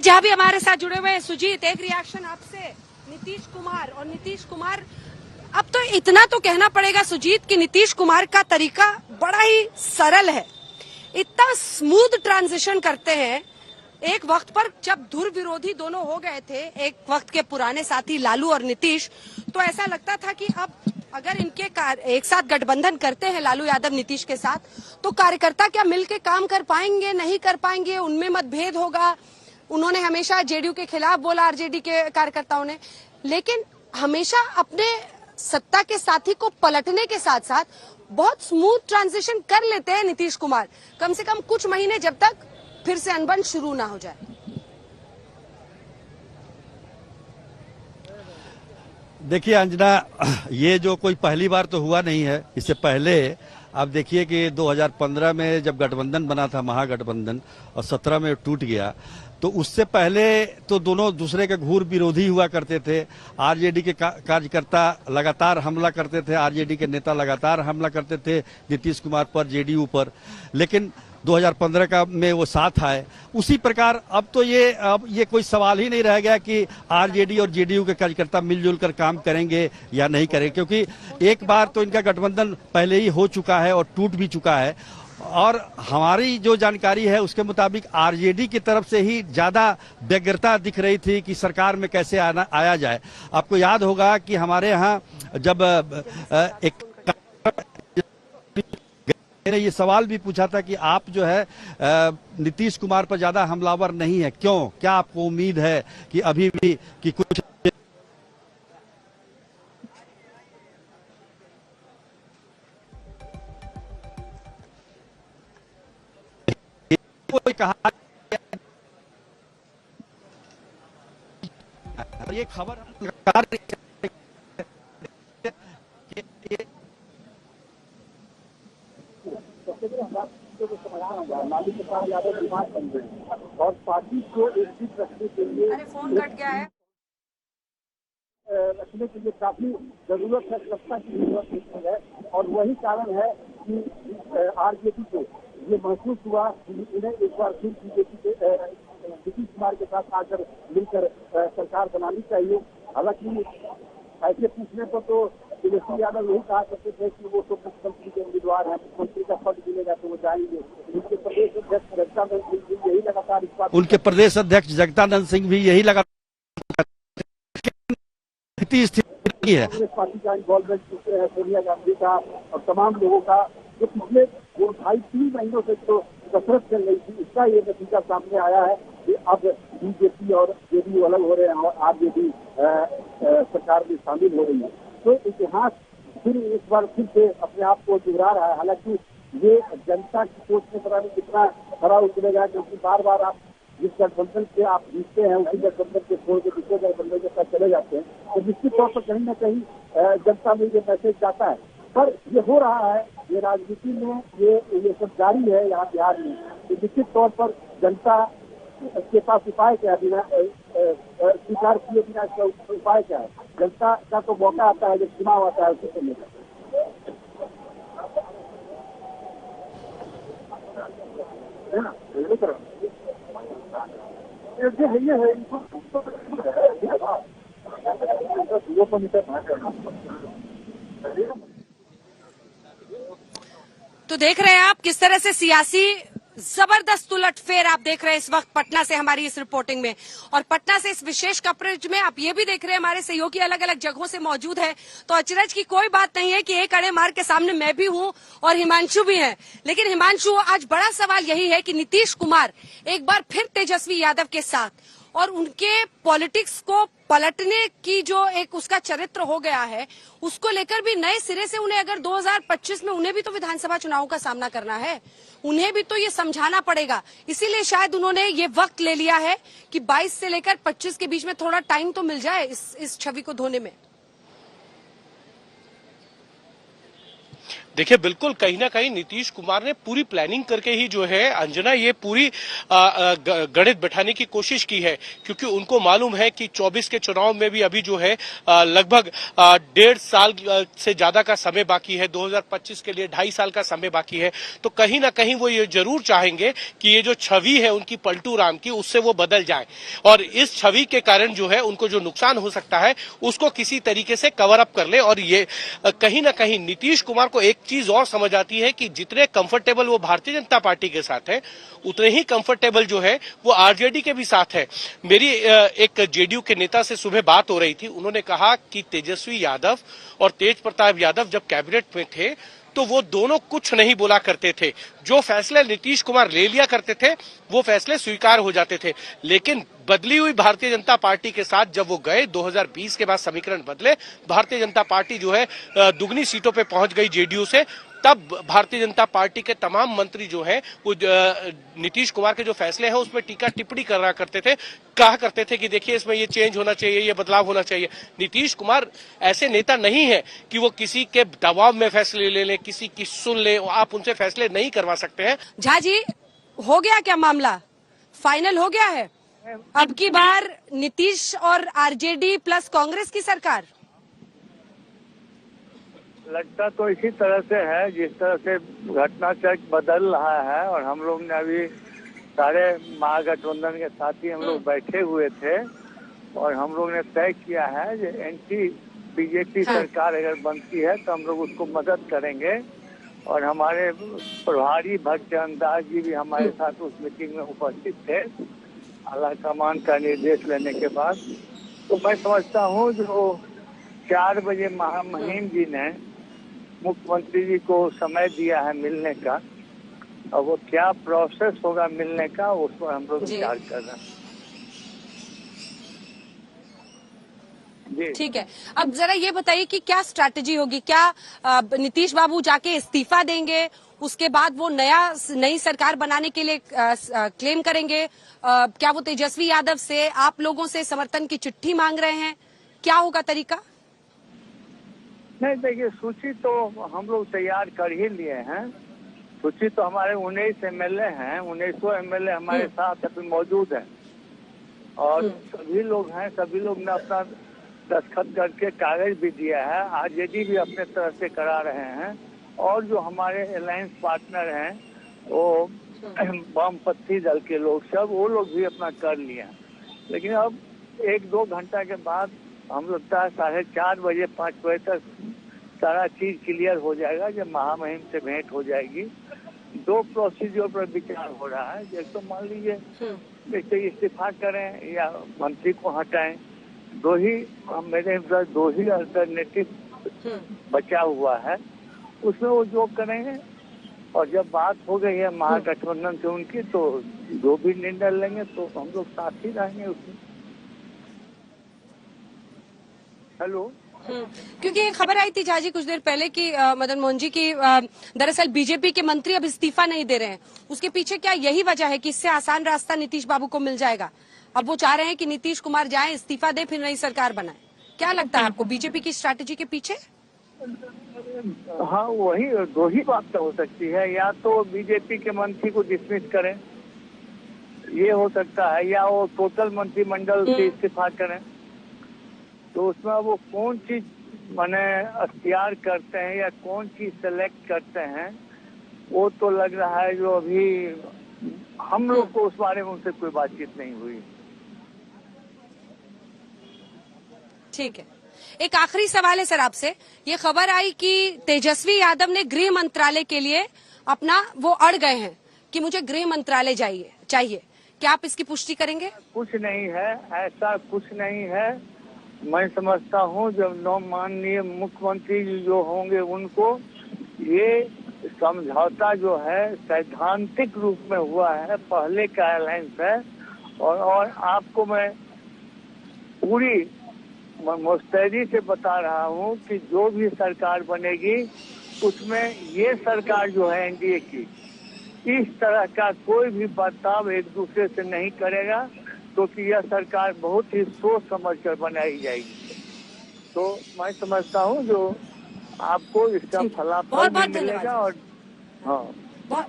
सुजीत झा भी हमारे साथ जुड़े हुए हैं। सुजीत, एक रिएक्शन आपसे। नीतीश कुमार अब तो इतना तो कहना पड़ेगा सुजीत कि नीतीश कुमार का तरीका बड़ा ही सरल है, इतना स्मूथ ट्रांजिशन करते हैं। एक वक्त पर जब धुर विरोधी दोनों हो गए थे, एक वक्त के पुराने साथी लालू और नीतीश, तो ऐसा लगता था कि अब अगर इनके एक साथ गठबंधन करते हैं लालू यादव नीतीश के साथ, तो कार्यकर्ता क्या मिलके काम कर पाएंगे, नहीं कर पाएंगे, उनमें मतभेद होगा। उन्होंने हमेशा जेडीयू के खिलाफ बोला, आरजेडी के कार्यकर्ताओं ने, लेकिन हमेशा अपने सत्ता के साथी को पलटने के साथ साथ बहुत स्मूथ ट्रांजिशन कर लेते हैं नीतीश कुमार, कम से कम कुछ महीने, जब तक फिर से अनबन शुरू ना हो जाए। देखिए अंजना, ये जो कोई पहली बार तो हुआ नहीं है। इससे पहले आप देखिए कि 2015 में जब गठबंधन बना था, महागठबंधन, और 17 में टूट गया, तो उससे पहले तो दोनों दूसरे के घूर विरोधी हुआ करते थे। आरजेडी के कार्यकर्ता लगातार हमला करते थे, आरजेडी के नेता लगातार हमला करते थे नीतीश कुमार पर, जेडीयू पर, लेकिन 2015 का में वो साथ आए। उसी प्रकार अब तो ये कोई सवाल ही नहीं रह गया कि आरजेडी और जेडीयू के कार्यकर्ता मिलजुल कर काम करेंगे या नहीं करेंगे, क्योंकि एक बार तो इनका गठबंधन पहले ही हो चुका है और टूट भी चुका है। और हमारी जो जानकारी है उसके मुताबिक आरजेडी की तरफ से ही ज्यादा व्यग्रता दिख रही थी कि सरकार में कैसे आया जाए। आपको याद होगा कि हमारे यहाँ जब एक मैंने ये सवाल भी पूछा था कि आप जो है नीतीश कुमार पर ज्यादा हमलावर नहीं है, क्यों, क्या आपको उम्मीद है कि अभी भी कि कुछ कहा ये खबर लालू प्रसाद यादव बीमार बन गए और पार्टी को एकजुट रखने के लिए फोन कट गया है, रखने के लिए काफी जरूरत है, सत्ता की जरूरत है। और वही कारण है कि आरजेडी को ये महसूस हुआ कि उन्हें एक बार फिर बीजेपी के नीतीश कुमार के साथ आकर मिलकर सरकार बनानी चाहिए। हालांकि ऐसे पूछने पर तो तेजस्वी यादव यही कहा करते थे कि वो तो मुख्यमंत्री के उम्मीदवार हैं, मुख्यमंत्री का पद मिलेगा तो वो जाएंगे। उनके प्रदेश अध्यक्ष जगदानंद सिंह भी यही लगातार इस बात, उनके प्रदेश अध्यक्ष जगदानंद सिंह भी यही लगातार स्थिति है। पार्टी का इन्वॉल्वमेंट सोनिया गांधी का और तमाम लोगों का जो पिछले 2-3 महीनों से जो कसरत चल रही थी, इसका ये नतीजा सामने आया है कि अब बीजेपी और जेडीयू अलग हो रहे हैं और आरजेडी सरकार में शामिल हो रही है। तो इतिहास फिर एक बार फिर से अपने आप को दोहरा रहा है। हालांकि ये जनता की सोच में पता नहीं कितना खरा उतरेगा, क्योंकि बार बार आप जिस गठबंधन से आप जीतते हैं उसी गठबंधन के छोड़ के दूसरे गठबंधन के साथ चले जाते हैं, तो निश्चित तौर पर कहीं न कहीं जनता में ये मैसेज जाता है। पर ये हो रहा है, ये राजनीति में ये सब जारी है यहाँ बिहार में। तो निश्चित तौर पर जनता के पास उपाय क्या है, बिना स्वीकार किए बिना इसका उपाय क्या है? जनता का तो मौका आता है जब चुनाव आता है, उसी समय है ना, ये है तो देख रहे हैं आप किस तरह से सियासी जबरदस्त उलटफेर आप देख रहे हैं इस वक्त पटना से हमारी इस रिपोर्टिंग में। और पटना से इस विशेष कवरेज में आप ये भी देख रहे हैं हमारे सहयोगी अलग अलग जगहों से मौजूद है। तो अचरज की कोई बात नहीं है कि एक अड़े मार के सामने मैं भी हूं और हिमांशु भी है। लेकिन हिमांशु, आज बड़ा सवाल यही है कि नीतीश कुमार एक बार फिर तेजस्वी यादव के साथ और उनके पॉलिटिक्स को पलटने की जो एक उसका चरित्र हो गया है, उसको लेकर भी नए सिरे से उन्हें अगर 2025 में उन्हें भी तो विधानसभा चुनाव का सामना करना है, उन्हें भी तो ये समझाना पड़ेगा। इसीलिए शायद उन्होंने ये वक्त ले लिया है कि 22 से लेकर 25 के बीच में थोड़ा टाइम तो मिल जाए इस छवि को धोने में। देखिए बिल्कुल कहीं ना कहीं नीतीश कुमार ने पूरी प्लानिंग करके ही जो है अंजना ये पूरी गणित बैठाने की कोशिश की है, क्योंकि उनको मालूम है कि 24 के चुनाव में भी अभी जो है लगभग 1.5 साल से ज्यादा का समय बाकी है, 2025 के लिए 2.5 साल का समय बाकी है। तो कहीं ना कहीं वो ये जरूर चाहेंगे कि ये जो छवि है उनकी पलटू राम की उससे वो बदल जाए, और इस छवि के कारण जो है उनको जो नुकसान हो सकता है उसको किसी तरीके से कवर अप कर ले। और ये कहीं ना कहीं नीतीश कुमार को एक चीज और समझ आती है कि जितने कंफर्टेबल वो भारतीय जनता पार्टी के साथ है उतने ही कंफर्टेबल जो है वो आरजेडी के भी साथ है। मेरी एक जेडीयू के नेता से सुबह बात हो रही थी, उन्होंने कहा कि तेजस्वी यादव और तेज प्रताप यादव जब कैबिनेट में थे तो वो दोनों कुछ नहीं बोला करते थे, जो फैसले नीतीश कुमार ले लिया करते थे वो फैसले स्वीकार हो जाते थे। लेकिन बदली हुई भारतीय जनता पार्टी के साथ जब वो गए 2020 के बाद समीकरण बदले, भारतीय जनता पार्टी जो है दुगनी सीटों पे पहुंच गई जेडीयू से, तब भारतीय जनता पार्टी के तमाम मंत्री जो हैं वो नीतीश कुमार के जो फैसले हैं उसमें टीका टिप्पणी करा करते थे, कहा करते थे कि देखिए इसमें ये चेंज होना चाहिए, ये बदलाव होना चाहिए। नीतीश कुमार ऐसे नेता नहीं है कि वो किसी के दबाव में फैसले ले लें, किसी की सुन ले, आप उनसे फैसले नहीं करवा सकते हैं। झा जी, हो गया क्या मामला? फाइनल हो गया है? अब की बार नीतीश और आरजेडी प्लस कांग्रेस की सरकार? लगता तो इसी तरह से है जिस तरह से घटना चक्र बदल रहा है, और हम लोग ने अभी सारे महागठबंधन के साथी हम लोग बैठे हुए थे और हम लोग ने तय किया है कि एंटी बीजेपी सरकार अगर बनती है तो हम लोग उसको मदद करेंगे। और हमारे प्रभारी भट्टचंद दास जी भी हमारे साथ उस मीटिंग में उपस्थित थे आला कमान का निर्देश लेने के बाद। तो मैं समझता हूँ जो 4 बजे महामहिम जी ने मुख्यमंत्री जी को समय दिया है मिलने का, और वो क्या प्रोसेस होगा मिलने का उस पर हम लोग विचार कर रहे हैं। जी ठीक है, अब जरा ये बताइए कि क्या स्ट्रैटेजी होगी? क्या नीतीश बाबू जाके इस्तीफा देंगे, उसके बाद वो नई सरकार बनाने के लिए क्लेम करेंगे? क्या वो तेजस्वी यादव से, आप लोगों से समर्थन की चिट्ठी मांग रहे हैं? क्या होगा तरीका? नहीं, देखिए सूची तो हम लोग तैयार कर ही लिए हैं। सूची तो हमारे 19 एमएलए हैं, 1900 एमएलए हमारे साथ अभी मौजूद हैं, और सभी लोग हैं, सभी लोग ने अपना दस्तखत करके कागज भी दिया है। आरजेडी भी अपने तरफ से करा रहे हैं, और जो हमारे अलायंस पार्टनर हैं वो वामपंथी दल के लोग सब, वो लोग भी अपना कर लिए हैं। लेकिन अब 1-2 घंटा के बाद हम लगता है 4:30 बजे 5 बजे तक सारा चीज क्लियर हो जाएगा, जब महामहिम से भेंट हो जाएगी। 2 प्रोसीजर पर विचार हो रहा है। एक तो मान लीजिए जैसे इस्तीफा करें या मंत्री को हटाएं, मेरे 2 ही अल्टरनेटिव बचा हुआ है, उसमें वो जो करेंगे। और जब बात हो गई है महागठबंधन से उनकी, तो जो भी निर्णय लेंगे तो हम लोग साथ ही रहेंगे उसमें। हेलो, क्योंकि एक खबर आई थी झा जी कुछ देर पहले कि मदन मोहन जी की दरअसल बीजेपी के मंत्री अब इस्तीफा नहीं दे रहे हैं। उसके पीछे क्या यही वजह है कि इससे आसान रास्ता नीतीश बाबू को मिल जाएगा? अब वो चाह रहे हैं कि नीतीश कुमार जाए, इस्तीफा दे, फिर नई सरकार बनाए। क्या लगता है आपको बीजेपी की स्ट्रैटेजी के पीछे? हाँ, वही 2 ही बात हो सकती है। या तो बीजेपी के मंत्री को डिसमिस करें, ये हो सकता है, या वो टोटल मंत्रिमंडल से इस्तीफा करें। तो उसमें वो कौन चीज माने अख्तियार करते हैं या कौन चीज सेलेक्ट करते हैं, वो तो लग रहा है जो अभी हम लोग को उस बारे में उनसे कोई बातचीत नहीं हुई। ठीक है, एक आखिरी सवाल है सर आपसे। ये खबर आई कि तेजस्वी यादव ने गृह मंत्रालय के लिए अपना वो अड़ गए हैं कि मुझे गृह मंत्रालय चाहिए। क्या आप इसकी पुष्टि करेंगे? कुछ नहीं है, ऐसा कुछ नहीं है। मैं समझता हूँ जब माननीय मुख्यमंत्री जो होंगे उनको ये समझौता जो है सैद्धांतिक रूप में हुआ है, पहले का अलायंस है। और आपको मैं पूरी मुस्तैदी से बता रहा हूँ कि जो भी सरकार बनेगी उसमें ये सरकार जो है एनडीए की, इस तरह का कोई भी बर्ताव एक दूसरे से नहीं करेगा, क्योंकि यह सरकार बहुत ही सोच समझ कर बनाई जाएगी। तो मैं समझता हूँ जो आपको इसका ठीक। फलाफल बहुत भी बहुत मिलेगा धन्यवाद। और हाँ बहुत